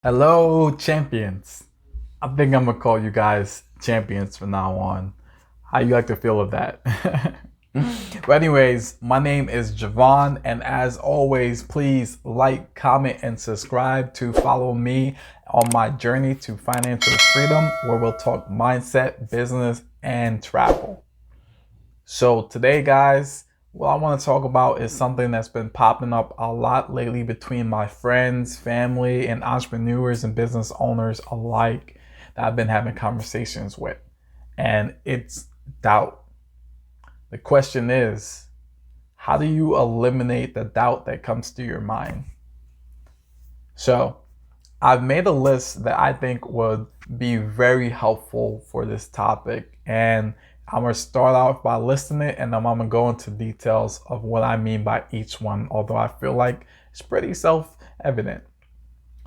Hello, champions. I think I'm gonna call you guys champions from now on. How you like to feel of that? But anyways, my name is Javon, and as always, please like, comment, and subscribe to follow me on my journey to financial freedom, where we'll talk mindset, business, and travel. So today, guys, what I want to talk about is something that's been popping up a lot lately between my friends, family, and entrepreneurs and business owners alike that I've been having conversations with. And it's doubt. The question is, how do you eliminate the doubt that comes to your mind? So I've made a list that I think would be very helpful for this topic. And I'm going to start off by listing it, and then I'm going to go into details of what I mean by each one, although I feel like it's pretty self evident.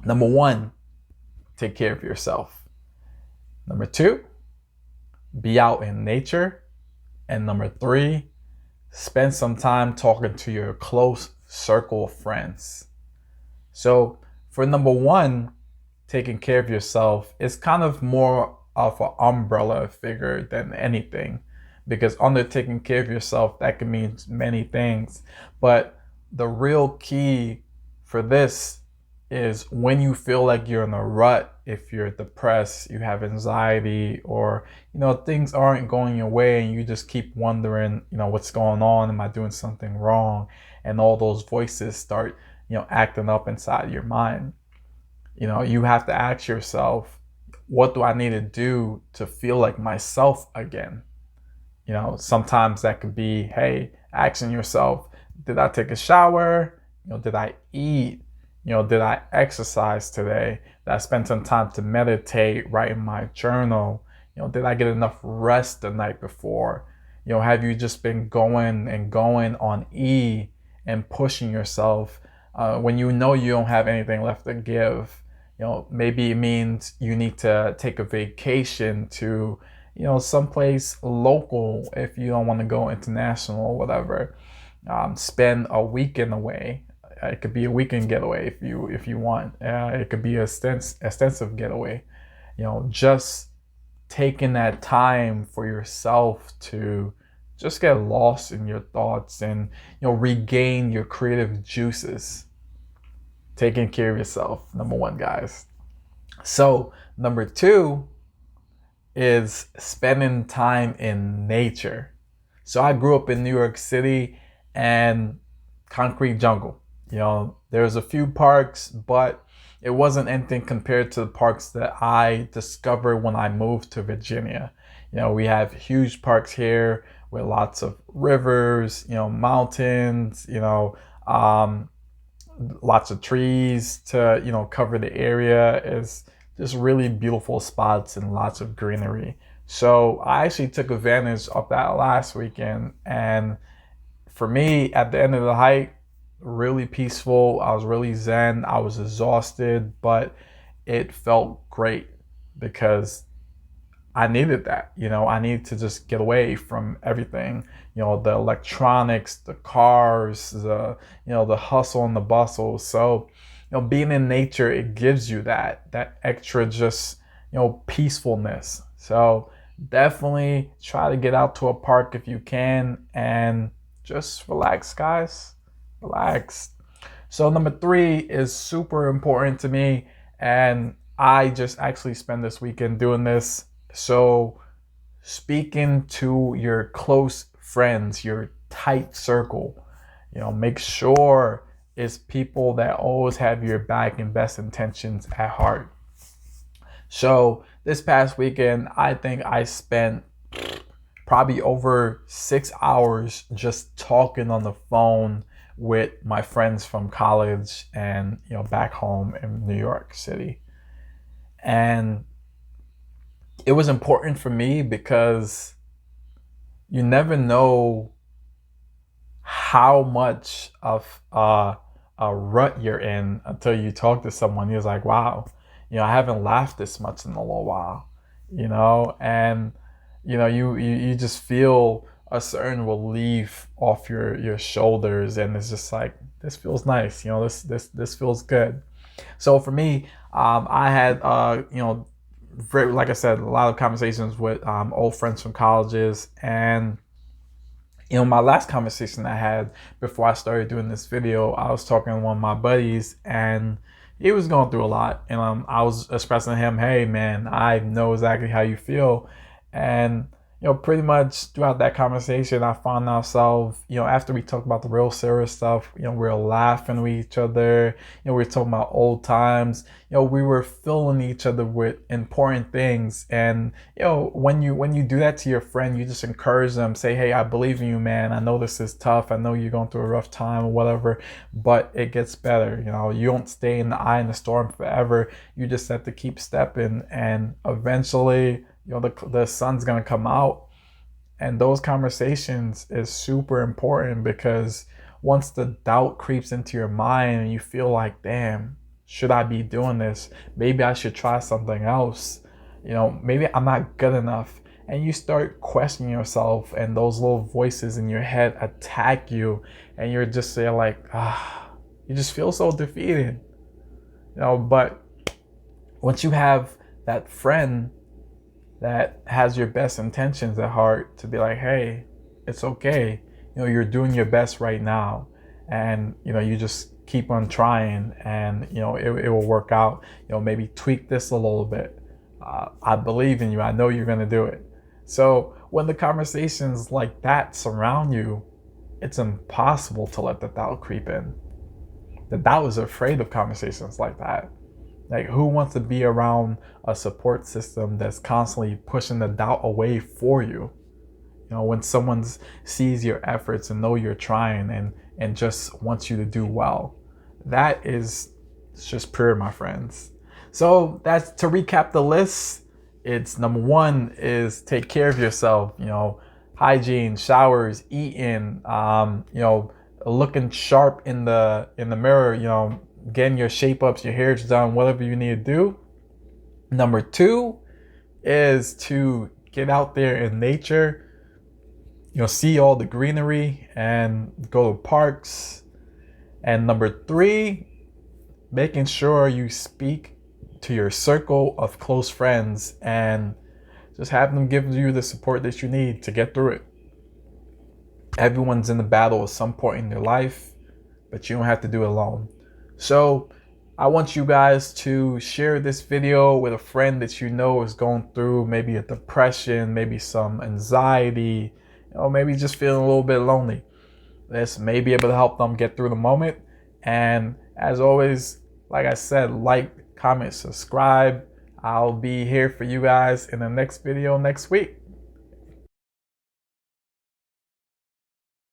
Number one, take care of yourself. Number two, be out in nature. And number three, spend some time talking to your close circle of friends. So, for number one, taking care of yourself, it's kind of more of an umbrella figure than anything, because under taking care of yourself, that can mean many things. But the real key for this is when you feel like you're in a rut, if you're depressed, you have anxiety, or things aren't going your way and you just keep wondering, what's going on? Am I doing something wrong? And all those voices start acting up inside your mind. You have to ask yourself, what do I need to do to feel like myself again? Sometimes that could be, hey, asking yourself, did I take a shower? Did I eat? Did I exercise today? Did I spend some time to meditate, write in my journal? Did I get enough rest the night before? Have you just been going and going on E and pushing yourself when you know you don't have anything left to give? Maybe it means you need to take a vacation to, someplace local if you don't want to go international or whatever. Spend a weekend away. It could be a weekend getaway if you want. It could be a extensive getaway. Just taking that time for yourself to just get lost in your thoughts and regain your creative juices. Taking care of yourself, number one, guys. So number two is spending time in nature. So I grew up in New York City and concrete jungle. There's a few parks, but it wasn't anything compared to the parks that I discovered when I moved to Virginia. We have huge parks here with lots of rivers, mountains, lots of trees to, cover the area. Is just really beautiful spots and lots of greenery. So I actually took advantage of that last weekend. And for me, at the end of the hike, really peaceful. I was really zen. I was exhausted, but it felt great because I needed that. I needed to just get away from everything. The electronics, the cars, the hustle and the bustle. So, being in nature, it gives you that extra just, peacefulness. So definitely try to get out to a park if you can and just relax, guys. Relax. So number three is super important to me, and I just actually spent this weekend doing this. So speaking to your close friends, your tight circle, make sure it's people that always have your back and best intentions at heart. So this past weekend, I think I spent probably over 6 hours just talking on the phone with my friends from college and back home in New York City. And it was important for me because you never know how much of a rut you're in until you talk to someone. You're like, wow, I haven't laughed this much in a little while, and you just feel a certain relief off your shoulders, and it's just like, this feels nice. This feels good. So for me, I had, like I said, a lot of conversations with old friends from colleges. And my last conversation I had before I started doing this video, I was talking to one of my buddies, and he was going through a lot. And I was expressing to him, hey, man, I know exactly how you feel. And pretty much throughout that conversation, I found ourselves, after we talked about the real serious stuff, we were laughing with each other. We were talking about old times. We were filling each other with important things. And when you do that to your friend, you just encourage them, say, hey, I believe in you, man. I know this is tough. I know you're going through a rough time or whatever, but it gets better. You don't stay in the eye in the storm forever. You just have to keep stepping, and eventually the sun's gonna come out. And those conversations is super important, because once the doubt creeps into your mind and you feel like, damn, should I be doing this? Maybe I should try something else. Maybe I'm not good enough. And you start questioning yourself, and those little voices in your head attack you, and you're just there like, you just feel so defeated. But once you have that friend that has your best intentions at heart, to be like, hey, it's okay. You're doing your best right now. And, you just keep on trying, and, it will work out. Maybe tweak this a little bit. I believe in you. I know you're going to do it. So when the conversations like that surround you, it's impossible to let the doubt creep in. The doubt is afraid of conversations like that. Like, who wants to be around a support system that's constantly pushing the doubt away for you? When someone sees your efforts and know you're trying, and just wants you to do well, that is just pure, my friends. So that's to recap the list. It's number one is take care of yourself. Hygiene, showers, eating, looking sharp in the mirror. Getting your shape ups, your hair's done, whatever you need to do. Number two is to get out there in nature, see all the greenery and go to parks. And number three, making sure you speak to your circle of close friends and just have them give you the support that you need to get through it. Everyone's in the battle at some point in their life, but you don't have to do it alone. So I want you guys to share this video with a friend that is going through maybe a depression, maybe some anxiety, maybe just feeling a little bit lonely. This may be able to help them get through the moment. And as always, like I said, like, comment, subscribe. I'll be here for you guys in the next video next week.